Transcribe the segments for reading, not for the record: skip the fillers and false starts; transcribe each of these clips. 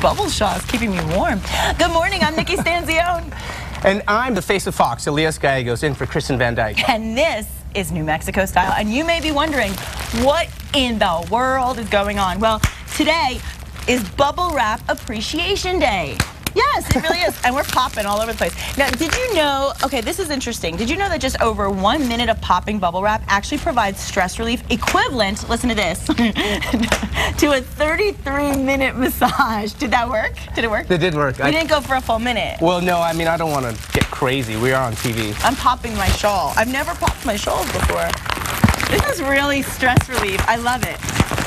bubble shawl is keeping me warm. Good morning, I'm Nikki Stanzione. And I'm the face of Fox, Elias Gallegos, in for Kristen Van Dyke. And this is New Mexico Style. And you may be wondering, what in the world is going on? Well, today is Bubble Wrap Appreciation Day. Yes, it really is. And we're popping all over the place. Now, did you know, okay, this is interesting. Did you know that just over 1 minute of popping bubble wrap actually provides stress relief equivalent, listen to this, to a 33-minute massage? Did that work? Did it work? It did work. You didn't go for a full minute. Well, no, I mean, I don't want to get crazy. We are on TV. I'm popping my shawl. I've never popped my shawls before. This is really stress relief. I love it.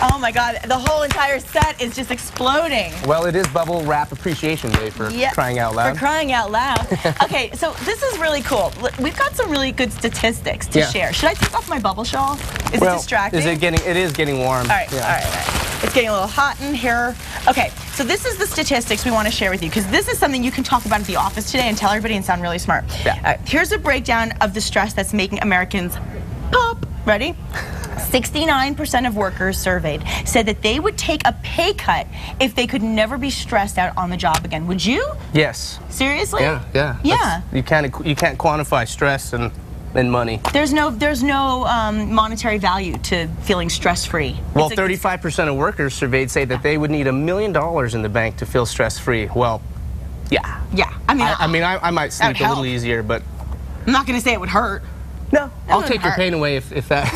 Oh my God, the whole entire set is just exploding. Well, it is Bubble Wrap Appreciation Day for crying out loud. For crying out loud. Okay, so this is really cool. We've got some really good statistics to share. Should I take off my bubble shawl? Is it distracting? It is getting warm. All right, all right. It's getting a little hot in here. Okay, so this is the statistics we want to share with you, because this is something you can talk about at the office today and tell everybody and sound really smart. Yeah. Here's a breakdown of the stress that's making Americans pop. Ready? 69% of workers surveyed said that they would take a pay cut if they could never be stressed out on the job again. Would you? Yes. Seriously? Yeah. You can't quantify stress and money. There's no monetary value to feeling stress-free. Well, 35% of workers surveyed say that they would need $1 million in the bank to feel stress-free. Well, yeah. Yeah. I might sleep a little easier, but I'm not going to say it would hurt. No, I'll take your pain away if that.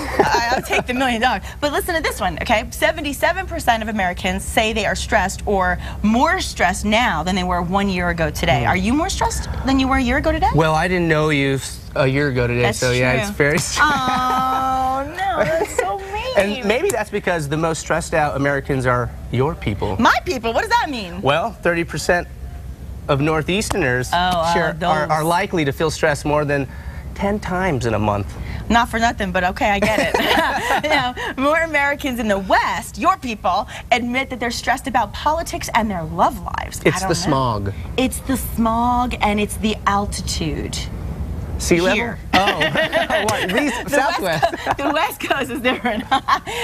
I'll take the $1 million. But listen to this one, okay? 77% of Americans say they are stressed or more stressed now than they were 1 year ago today. Are you more stressed than you were a year ago today? Well, I didn't know you a year ago today, that's so true. Yeah, it's very stressful. Oh, no, that's so mean. And maybe that's because the most stressed out Americans are your people. My people? What does that mean? Well, 30% of Northeasterners are likely to feel stressed more than 10 times in a month. Not for nothing, but okay, I get it. You know, more Americans in the West, your people, admit that they're stressed about politics and their love lives. It's the smog. It's the smog and it's the altitude. Sea level? Here. Oh, what? Southwest. The West Coast is different.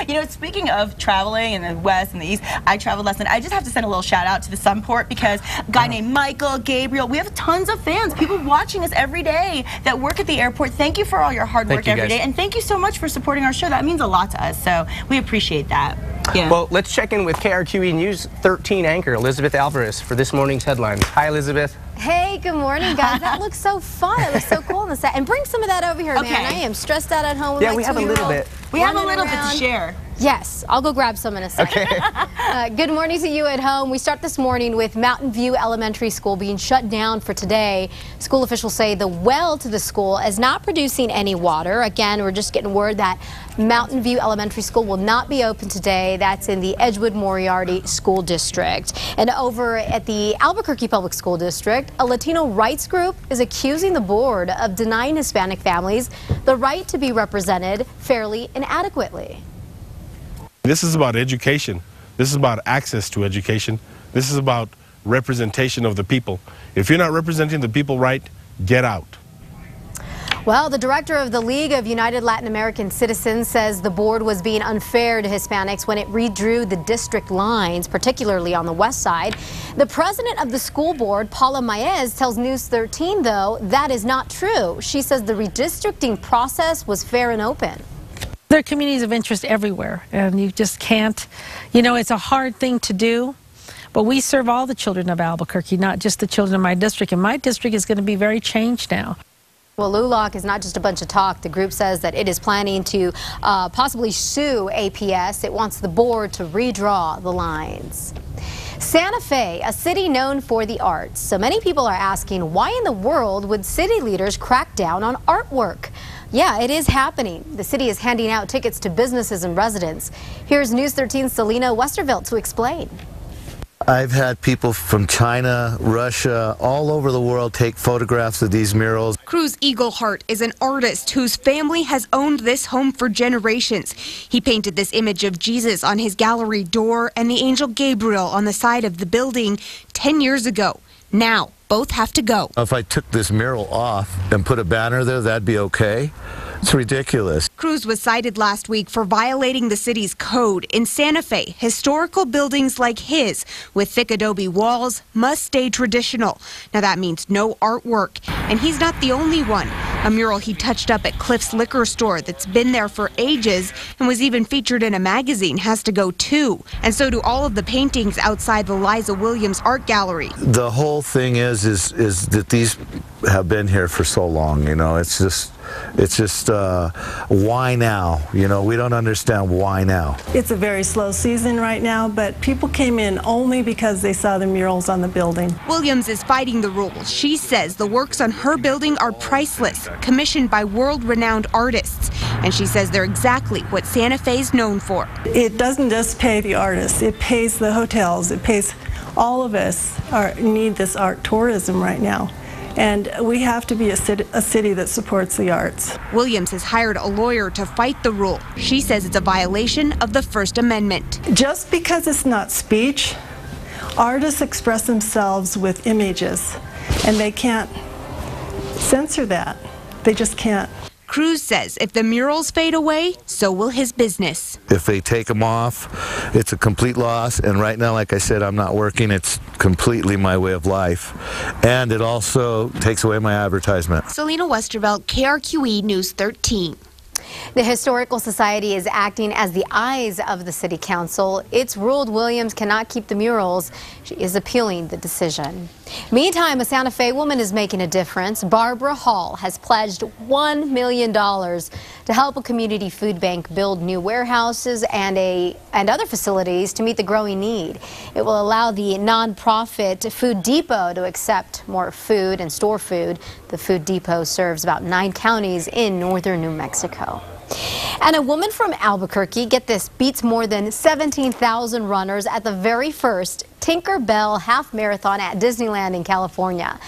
You know, speaking of traveling in the West and the East, I traveled last night. I just have to send a little shout out to the Sunport because a guy named Michael, Gabriel, we have tons of fans, people watching us every day that work at the airport. Thank you for all your hard work every day, and thank you so much for supporting our show. That means a lot to us, so we appreciate that. Yeah. Well, let's check in with KRQE News 13 anchor Elizabeth Alvarez for this morning's headlines. Hi, Elizabeth. Hey, good morning, guys. That looks so fun. It looks so cool on the set. And bring some of that over here, man. I am stressed out at home with my 2-year-old. Yeah, we have a little bit. We have a little bit to share. Yes, I'll go grab some in a second. Okay. Good morning to you at home. We start this morning with Mountain View Elementary School being shut down for today. School officials say the well to the school is not producing any water. Again, we're just getting word that Mountain View Elementary School will not be open today. That's in the Edgewood-Moriarty School District. And over at the Albuquerque Public School District, a Latino rights group is accusing the board of denying Hispanic families the right to be represented fairly and adequately. This is about education. This is about access to education. This is about representation of the people. If you're not representing the people right, get out. Well, the director of the League of United Latin American Citizens says the board was being unfair to Hispanics when it redrew the district lines, particularly on the west side. The president of the school board, Paula Maez, tells News 13, though, that is not true. She says the redistricting process was fair and open. There are communities of interest everywhere, and you just can't, you know, it's a hard thing to do, but we serve all the children of Albuquerque, not just the children of my district, and my district is going to be very changed now. Well, LULAC is not just a bunch of talk. The group says that it is planning to possibly sue APS. It wants the board to redraw the lines. Santa Fe, a city known for the arts. So many people are asking, why in the world would city leaders crack down on artwork? Yeah, it is happening. The city is handing out tickets to businesses and residents. Here's News 13's Selena Westervelt to explain. I've had people from China, Russia, all over the world take photographs of these murals. Cruz Eaglehart is an artist whose family has owned this home for generations. He painted this image of Jesus on his gallery door and the angel Gabriel on the side of the building 10 years ago. Now, both have to go. If I took this mural off and put a banner there, that'd be okay. It's ridiculous. Cruz was cited last week for violating the city's code. In Santa Fe, historical buildings like his with thick adobe walls must stay traditional. Now that means no artwork, and he's not the only one. A mural he touched up at Cliff's liquor store that's been there for ages and was even featured in a magazine has to go too. And so do all of the paintings outside the Liza Williams Art Gallery. The whole thing is that these have been here for so long, you know. It's just why now? You know, we don't understand why now. It's a very slow season right now, but people came in only because they saw the murals on the building. Williams is fighting the rules. She says the works on her building are priceless, commissioned by world-renowned artists. And she says they're exactly what Santa Fe is known for. It doesn't just pay the artists, it pays the hotels, it pays all of us need this art tourism right now. And we have to be a city that supports the arts. Williams has hired a lawyer to fight the rule. She says it's a violation of the First Amendment. Just because it's not speech, artists express themselves with images, and they can't censor that. They just can't. Cruz says if the murals fade away, so will his business. If they take them off, it's a complete loss. And right now, like I said, I'm not working. It's completely my way of life. And it also takes away my advertisement. Selena Westervelt, KRQE News 13. The Historical Society is acting as the eyes of the City Council. It's ruled Williams cannot keep the murals. She is appealing the decision. Meantime, a Santa Fe woman is making a difference. Barbara Hall has pledged $1 million to help a community food bank build new warehouses and other facilities to meet the growing need. It will allow the nonprofit Food Depot to accept more food and store food. The Food Depot serves about 9 counties in northern New Mexico. And a woman from Albuquerque, get this, beats more than 17,000 runners at the very first Tinker Bell half marathon at Disneyland in California.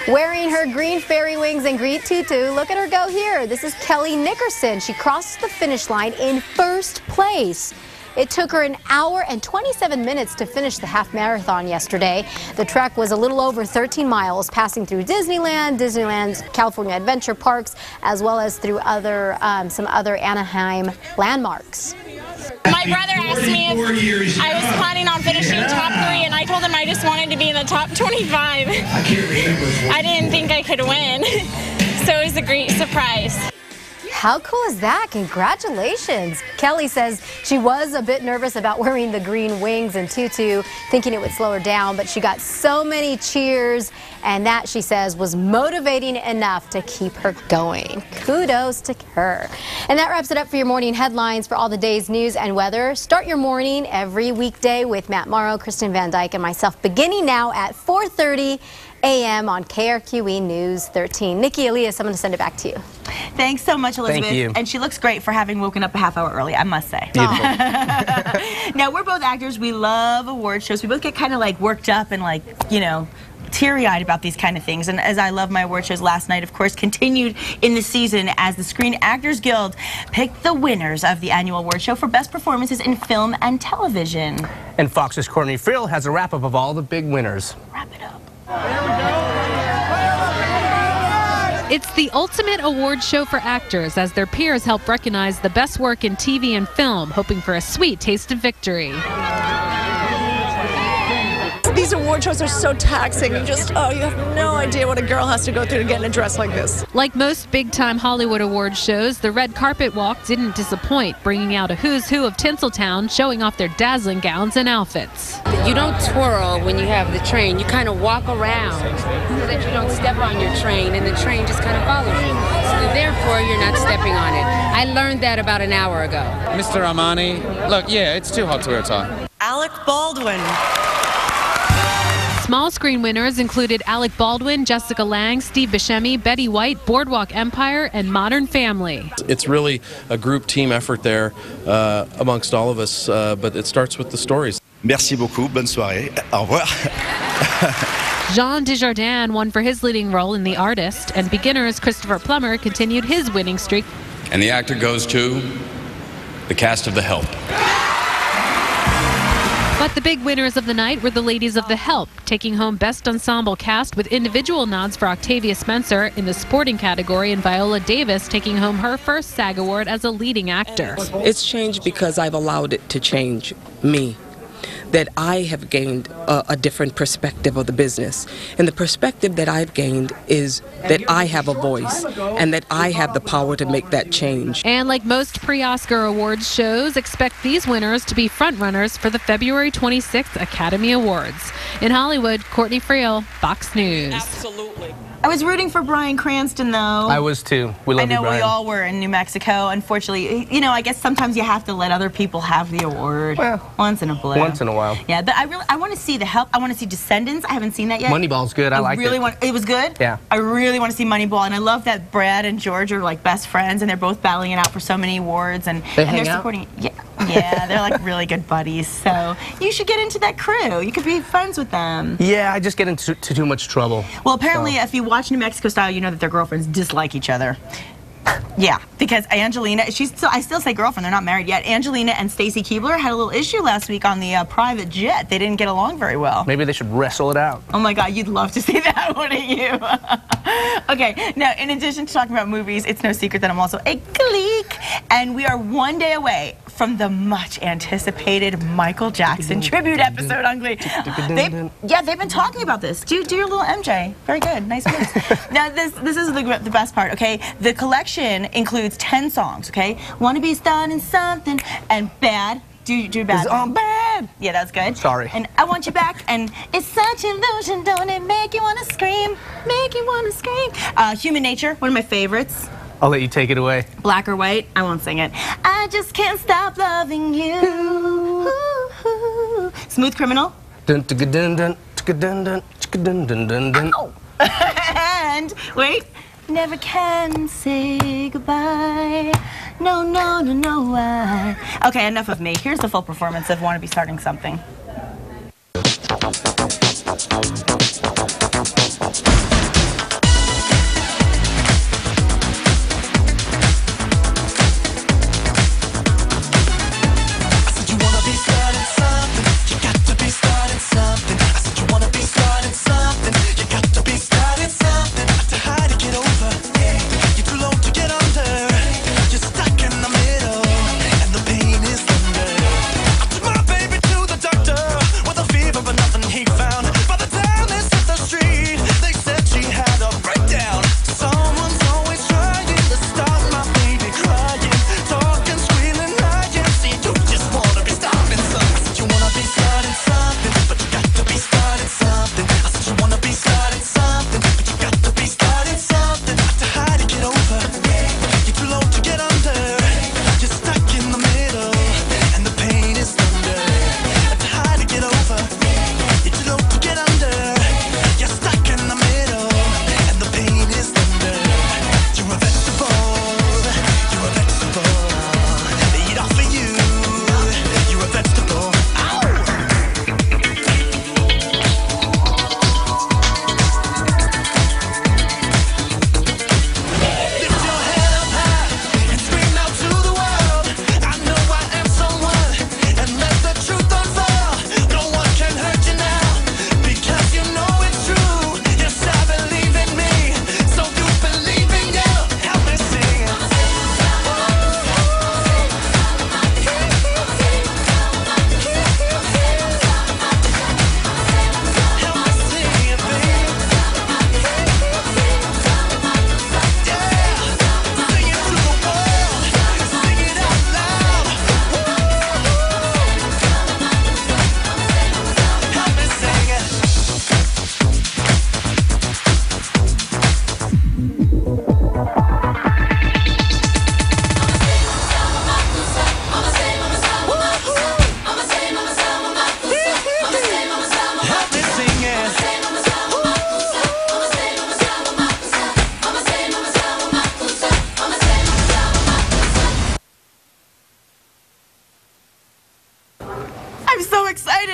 Wearing her green fairy wings and green tutu, look at her go here. This is Kelly Nickerson. She crosses the finish line in first place. It took her 1 hour and 27 minutes to finish the half marathon yesterday. The trek was a little over 13 miles, passing through Disneyland's California Adventure Parks, as well as through some other Anaheim landmarks. My brother asked me if I was planning on finishing top 3, and I told him I just wanted to be in the top 25. I didn't think I could win, so it was a great surprise. How cool is that? Congratulations. Kelly says she was a bit nervous about wearing the green wings and tutu, thinking it would slow her down, but she got so many cheers, and that, she says, was motivating enough to keep her going. Kudos to her. And that wraps it up for your morning headlines. For all the day's news and weather, start your morning every weekday with Matt Morrow, Kristen Van Dyke, and myself, beginning now at 4:30 a.m. on KRQE News 13. Nikki, Elias, I'm going to send it back to you. Thanks so much, Elizabeth. Thank you. And she looks great for having woken up a half hour early, I must say. Now, we're both actors. We love award shows. We both get kind of like worked up and like, you know, teary-eyed about these kind of things. And as I love my award shows, last night, of course, continued in the season as the Screen Actors Guild picked the winners of the annual award show for best performances in film and television. And Fox's Courtney Frill has a wrap-up of all the big winners. Wrap it up. It's the ultimate award show for actors as their peers help recognize the best work in TV and film, hoping for a sweet taste of victory. These award shows are so taxing. You have no idea what a girl has to go through to get in a dress like this. Like most big-time Hollywood award shows, the red carpet walk didn't disappoint, bringing out a who's who of Tinseltown, showing off their dazzling gowns and outfits. You don't twirl when you have the train. You kind of walk around so that you don't step on your train, and the train just kind of follows you. So therefore, you're not stepping on it. I learned that about an hour ago. Mr. Armani, look, yeah, it's too hot to wear a tie. Alec Baldwin. Small screen winners included Alec Baldwin, Jessica Lange, Steve Buscemi, Betty White, Boardwalk Empire, and Modern Family. It's really a group team effort there amongst all of us, but it starts with the stories. Merci beaucoup, bonne soirée, au revoir. Jean Dujardin won for his leading role in The Artist, and beginners Christopher Plummer continued his winning streak. And the actor goes to the cast of The Help. But the big winners of the night were the ladies of The Help, taking home Best Ensemble Cast with individual nods for Octavia Spencer in the supporting category and Viola Davis taking home her first SAG Award as a leading actor. It's changed because I've allowed it to change me. That I have gained a different perspective of the business. And the perspective that I've gained is that I have a voice and that I have the power to make that change. And like most pre-Oscar Awards shows, expect these winners to be frontrunners for the February 26th Academy Awards. In Hollywood, Courtney Friel, Fox News. Absolutely. I was rooting for Bryan Cranston, though. I was too. We love you, Bryan. I know we all were in New Mexico. Unfortunately, you know, I guess sometimes you have to let other people have the award. Well, once in a blue. Once in a while. Yeah, but I want to see The Help. I want to see Descendants. I haven't seen that yet. Moneyball's good. I like it. It was good? Yeah. I really want to see Moneyball, and I love that Brad and George are like best friends, and they're both battling it out for so many awards, and they're supporting. Yeah, they're like really good buddies. So you should get into that crew. You could be friends with them. Yeah, I just get into too much trouble. Well, apparently, if you watch New Mexico Style, you know that their girlfriends dislike each other. Yeah, because Angelina, I still say girlfriend, they're not married yet. Angelina and Stacy Keibler had a little issue last week on the private jet. They didn't get along very well. Maybe they should wrestle it out. Oh my God, you'd love to see that, wouldn't you? Okay, now in addition to talking about movies, it's no secret that I'm also a Gleek, and we are one day away from the much anticipated Michael Jackson tribute episode on Glee. They've been talking about this. Do your little MJ. Very good, nice voice. Now this is the best part, okay? The collection includes 10 songs, okay? Wanna Be Starting Something and Bad. Do Bad. It's on Bad. Yeah, that's good. Sorry. And I Want You Back, and It's Such an Illusion, don't it make you wanna scream? Make you wanna scream. Human Nature, one of my favorites. I'll let you take it away. Black or White, I won't sing it. I just can't stop loving you. Smooth Criminal. Dun dun dun dun dun dun dun dun dun dun. And wait, Never Can Say Goodbye. No, no, no, no, why? Okay, enough of me. Here's the full performance of Wanna Be Starting Something.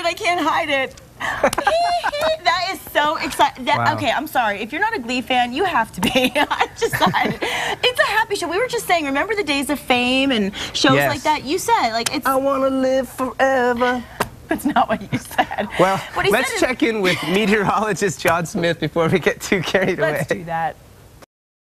I can't hide it. That is so exciting. Wow. Okay, I'm sorry. If you're not a Glee fan, you have to be. I just decided. It's a happy show. We were just saying, remember the days of Fame and shows like that? You said, like, it's... I want to live forever. That's not what you said. Well, let's check in with meteorologist John Smith before we get too carried away. Let's do that.